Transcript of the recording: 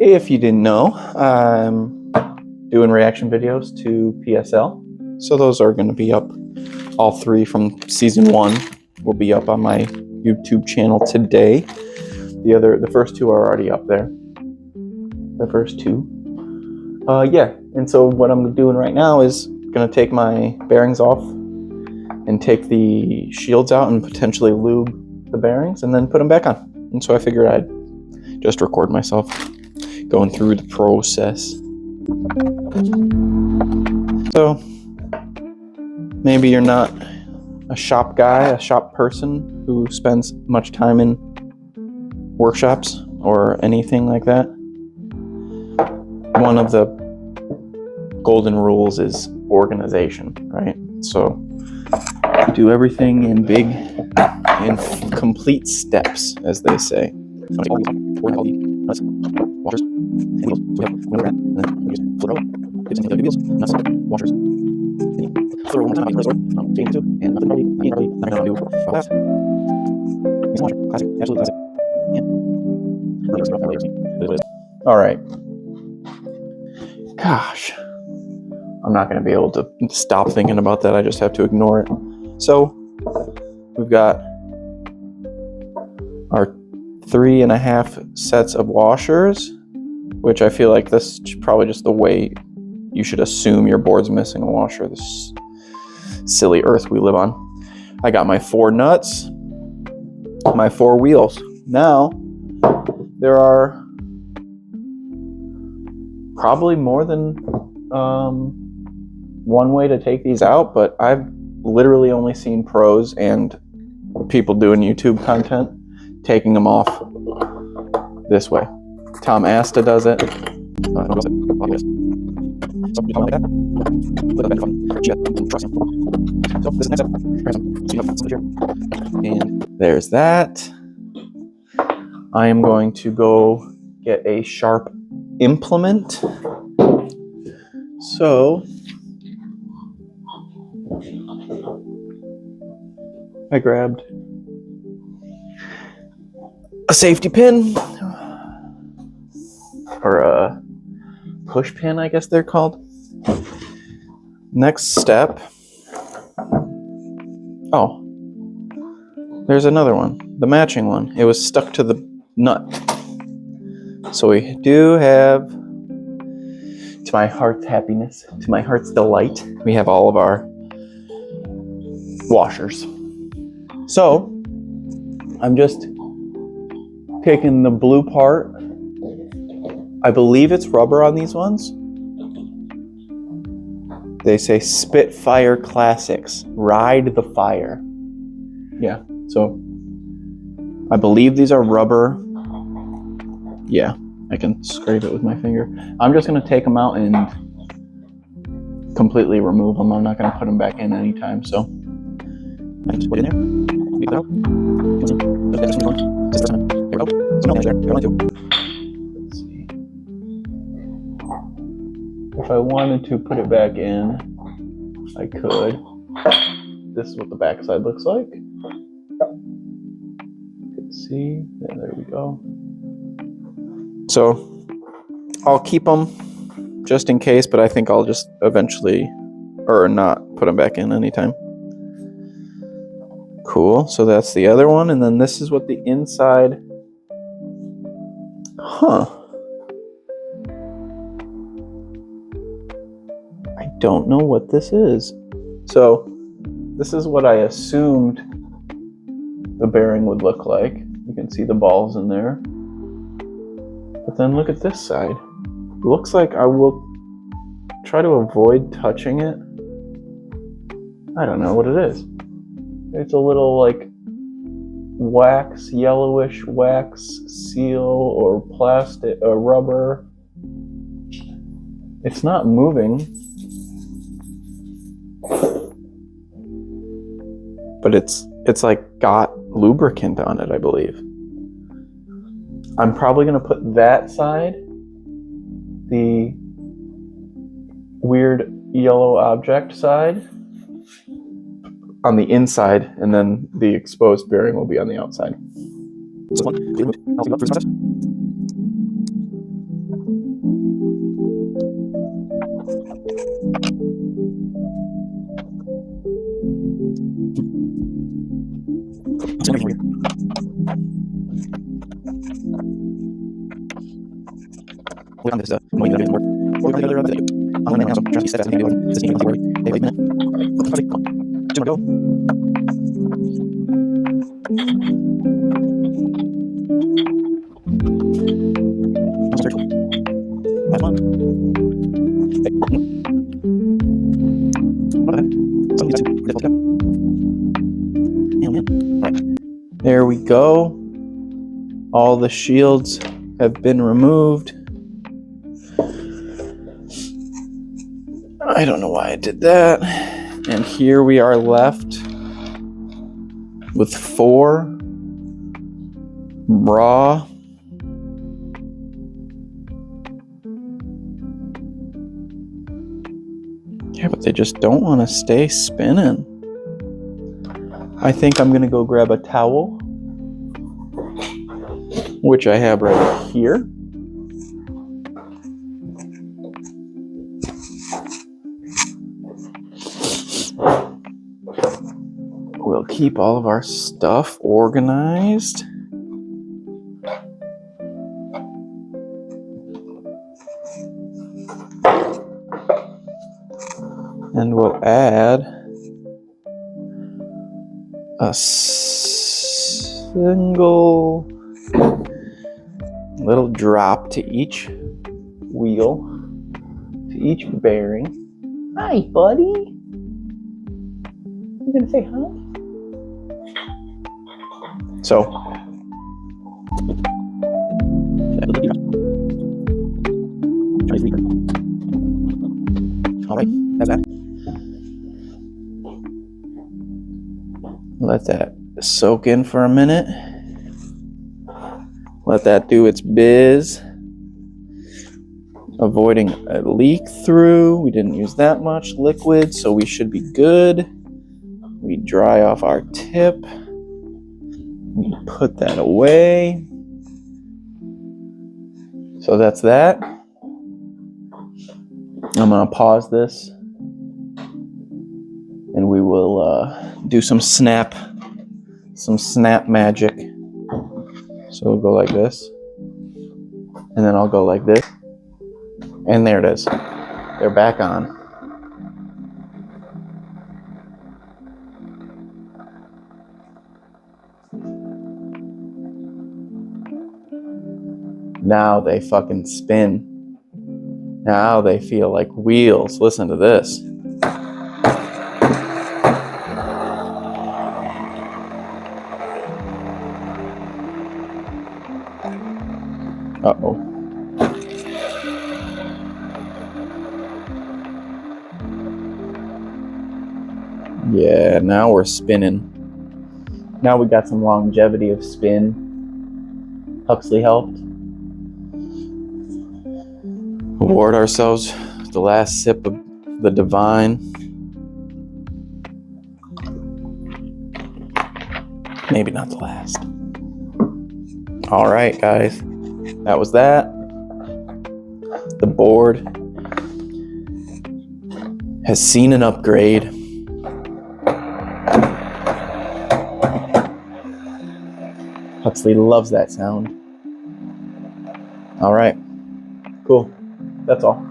If you didn't know, I'm doing reaction videos to PSL. So those are going to be up. All three from season 1 will be up on my YouTube channel today. The first two are already up there. The first two. Yeah, and so what I'm doing right now is going to take my bearings off and take the shields out and potentially lube the bearings and then put them back on. And so I figured I'd just record myself going through the process. So maybe you're not a shop guy, a shop person who spends much time in workshops or anything like that. One of the golden rules is organization, right? So do everything in big and complete steps, as they say. All right. Gosh, I'm not going to be able to stop thinking about that. I just have to ignore it. So we've got our 3.5 sets of washers, which I feel like this is probably just the way you should assume your board's missing a washer. This silly earth we live on. I got my 4 nuts, my 4 wheels. Now, there are probably more than one way to take these out, but I've literally only seen pros and people doing YouTube content taking them off this way. Tom Asta does it. And there's that. I am going to go get a sharp implement. So I grabbed a safety pin, or a push pin, I guess they're called. Next step. Oh, there's another one, the matching one. It was stuck to the nut. So we do have, to my heart's happiness, to my heart's delight, we have all of our washers. So I'm just taking the blue part. I believe it's rubber on these ones. They say Spitfire Classics, ride the fire. Yeah, so I believe these are rubber. Yeah, I can scrape it with my finger. I'm just gonna take them out and completely remove them. I'm not gonna put them back in anytime, so I just put it in there. Let's see. If I wanted to put it back in, I could. This is what the backside looks like. You can see, yeah, there we go. So I'll keep them just in case, but I think I'll just eventually, or not put them back in anytime. Cool, so that's the other one, and then this is what the inside, I don't know what this is. So this is what I assumed the bearing would look like. You can see the balls in there. But then look at this side. It looks like I will try to avoid touching it. I don't know what it is. It's a little like wax, yellowish wax seal or plastic or rubber. It's not moving. But it's like got lubricant on it, I believe. I'm probably gonna put that side, the weird yellow object side, on the inside, and then the exposed bearing will be on the outside. Click on this annoying that doesn't work. Or the other that I'm going to now, so trying to set that to maybe 16 months already. Hey, wait a minute. Just want to go. Last one. Hey. What the heck? Some of these are too difficult to get. Man. Right. There we go. All the shields have been removed. I don't know why I did that. And here we are left with 4 raw yeah, but they just don't want to stay spinning. I think I'm gonna go grab a towel, which I have right here. We'll keep all of our stuff organized. And we'll add a single little drop to each wheel, to each bearing. Hi, buddy. You gonna say hi? So, all right, that's that. Let that soak in for a minute. Let that do its biz. Avoiding a leak through. We didn't use that much liquid, so we should be good. We dry off our tip. We put that away. So that's that. I'm gonna pause this and we will do some snap magic. So we'll go like this, and then I'll go like this, and there it is. They're back on. Now they fucking spin. Now they feel like wheels. Listen to this. Uh-oh. Yeah, now we're spinning. Now we got some longevity of spin. Huxley helped. Award ourselves the last sip of the divine. Maybe not the last. All right, guys. That was that. The board has seen an upgrade. Huxley loves that sound. All right. Cool. That's all.